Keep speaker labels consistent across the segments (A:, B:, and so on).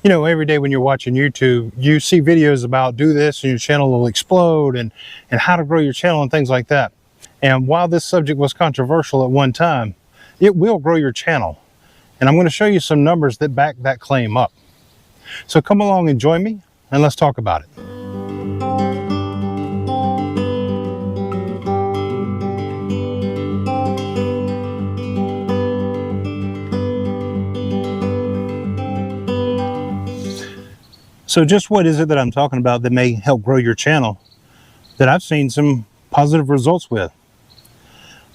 A: You know, every day when you're watching YouTube, you see videos about do this and your channel will explode, and how to grow your channel and things like that. And while this subject was controversial at one time, it will grow your channel. And I'm going to show you some numbers that back that claim up. So come along and join me, and let's talk about it. So just what is it that I'm talking about that may help grow your channel that I've seen some positive results with?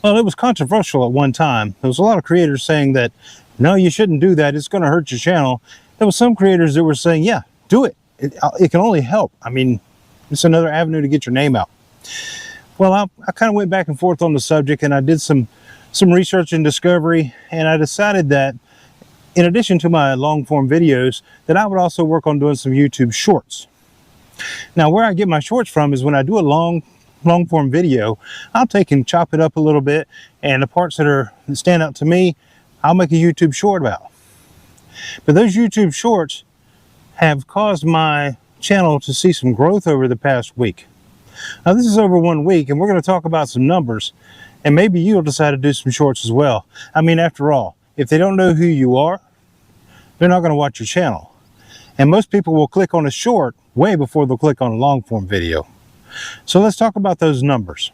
A: Well, it was controversial at one time. There was a lot of creators saying that, no, you shouldn't do that. It's going to hurt your channel. There was some creators that were saying, yeah, do it. It can only help. I mean, it's another avenue to get your name out. Well, I kind of went back and forth on the subject, and I did some research and discovery, and I decided that in addition to my long form videos, that I would also work on doing some YouTube shorts. Now, where I get my shorts from is when I do a long form video, I'll take and chop it up a little bit, and the parts that stand out to me, I'll make a YouTube short about. But those YouTube shorts have caused my channel to see some growth over the past week. Now, this is over 1 week, and we're going to talk about some numbers, and maybe you'll decide to do some shorts as well. I mean, after all, if they don't know who you are, they're not going to watch your channel. And most people will click on a short way before they'll click on a long form video. So let's talk about those numbers.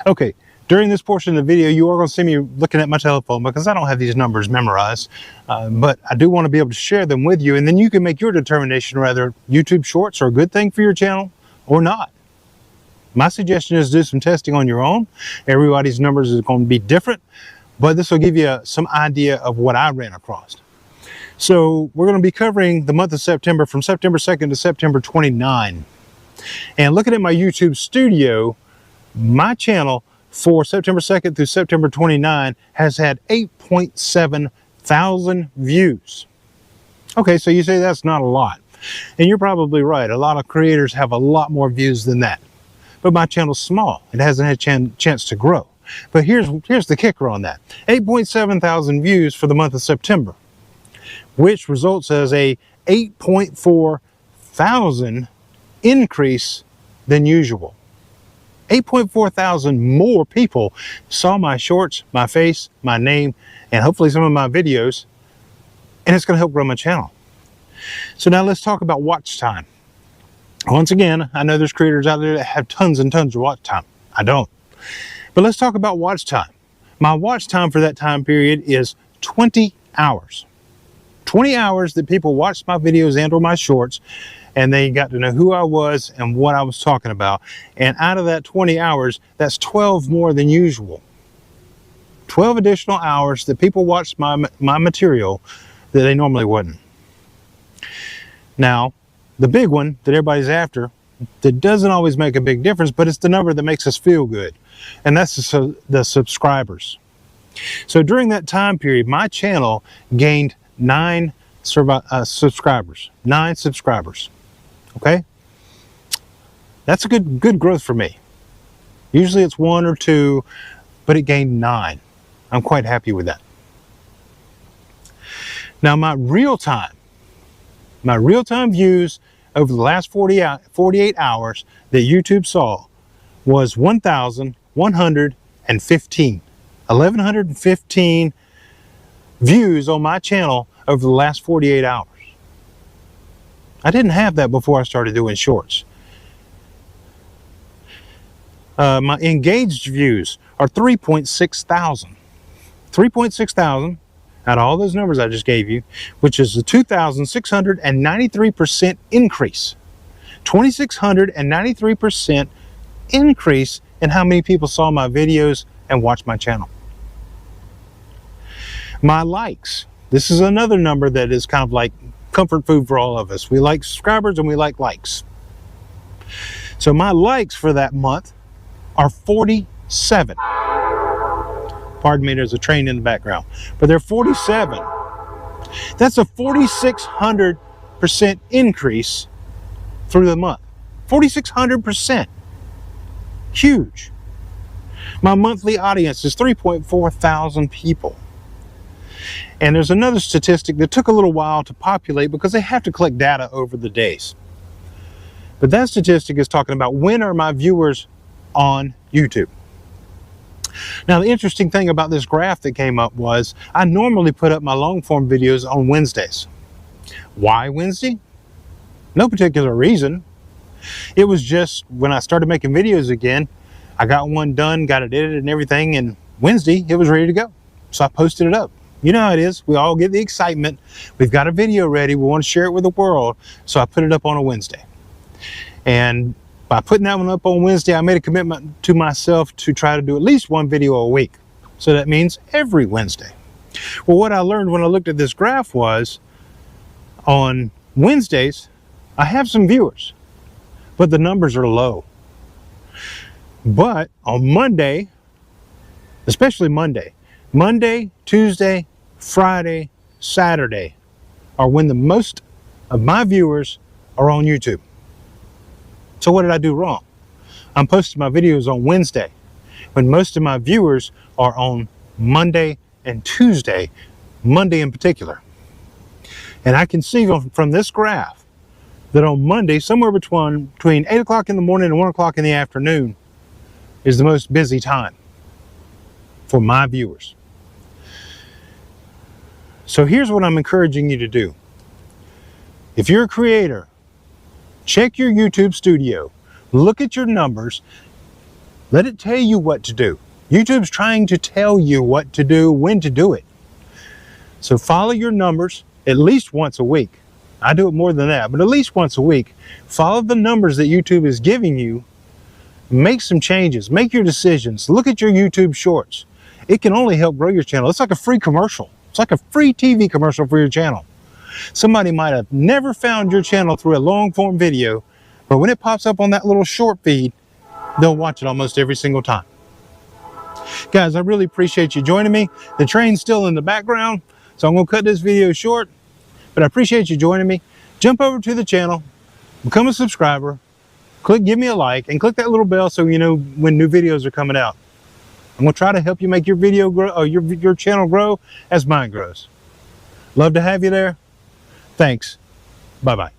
A: Okay, during this portion of the video, you are going to see me looking at my telephone because I don't have these numbers memorized. But I do want to be able to share them with you, and then you can make your determination whether YouTube shorts are a good thing for your channel or not. My suggestion is do some testing on your own. Everybody's numbers is going to be different, but this will give you some idea of what I ran across. So we're going to be covering the month of September from September 2nd to September 29. And looking at my YouTube studio, my channel for September 2nd through September 29 has had 8.7 thousand views. Okay, so you say that's not a lot. And you're probably right. A lot of creators have a lot more views than that. But my channel's small. It hasn't had a chance to grow. But here's the kicker on that. 8.7 thousand views for the month of September, which results as a 8.4 thousand increase than usual. 8.4 thousand more people saw my shorts, my face, my name, and hopefully some of my videos, and it's going to help grow my channel. So now let's talk about watch time. Once again, I know there's creators out there that have tons and tons of watch time. I don't. But let's talk about watch time. My watch time for that time period is 20 hours. 20 hours that people watched my videos and or my shorts, and they got to know who I was and what I was talking about. And out of that 20 hours, that's 12 more than usual. 12 additional hours that people watched my material that they normally wouldn't. Now, the big one that everybody's after, that doesn't always make a big difference, but it's the number that makes us feel good. And that's the subscribers. So during that time period, my channel gained 9 subscribers. 9 subscribers. Okay? That's a good growth for me. Usually it's 1 or 2, but it gained 9. I'm quite happy with that. Now my real time views over the last 48 hours that YouTube saw was 1,115. 1,115 views on my channel over the last 48 hours. I didn't have that before I started doing shorts. My engaged views are 3.6 thousand. 3.6 thousand out of all those numbers I just gave you, which is a 2,693% increase. 2,693% increase in how many people saw my videos and watched my channel. My likes. This is another number that is kind of like comfort food for all of us. We like subscribers and we like likes. So my likes for that month are 47. Pardon me, there's a train in the background. But they're 47. That's a 4,600% increase through the month. 4,600%. Huge. My monthly audience is 3.4 thousand people. And there's another statistic that took a little while to populate because they have to collect data over the days. But that statistic is talking about when are my viewers on YouTube. Now, the interesting thing about this graph that came up was I normally put up my long form videos on Wednesdays. Why Wednesday? No particular reason. It was just when I started making videos again, I got one done, got it edited and everything, and Wednesday it was ready to go. So I posted it up. You know how it is. We all get the excitement. We've got a video ready. We want to share it with the world. So I put it up on a Wednesday. And by putting that one up on Wednesday, I made a commitment to myself to try to do at least one video a week. So that means every Wednesday. Well, what I learned when I looked at this graph was on Wednesdays, I have some viewers, but the numbers are low. But on Monday, especially Monday, Tuesday, Friday, Saturday are when the most of my viewers are on YouTube. So what did I do wrong? I'm posting my videos on Wednesday when most of my viewers are on Monday and Tuesday, Monday in particular. And I can see from this graph that on Monday, somewhere between 8 o'clock in the morning and 1 o'clock in the afternoon is the most busy time for my viewers. So here's what I'm encouraging you to do. If you're a creator, check your YouTube studio, look at your numbers, let it tell you what to do. YouTube's trying to tell you what to do, when to do it. So follow your numbers at least once a week. I do it more than that, but at least once a week. Follow the numbers that YouTube is giving you. Make some changes, make your decisions, look at your YouTube shorts. It can only help grow your channel. It's like a free commercial. It's like a free TV commercial for your channel. Somebody might have never found your channel through a long form video, but when it pops up on that little short feed, they'll watch it almost every single time. Guys, I really appreciate you joining me. The train's still in the background, so I'm going to cut this video short, but I appreciate you joining me. Jump over to the channel, become a subscriber, give me a like, and click that little bell so you know when new videos are coming out. I'm going to try to help you make your video grow, or your channel grow as mine grows. Love to have you there. Thanks. Bye-bye.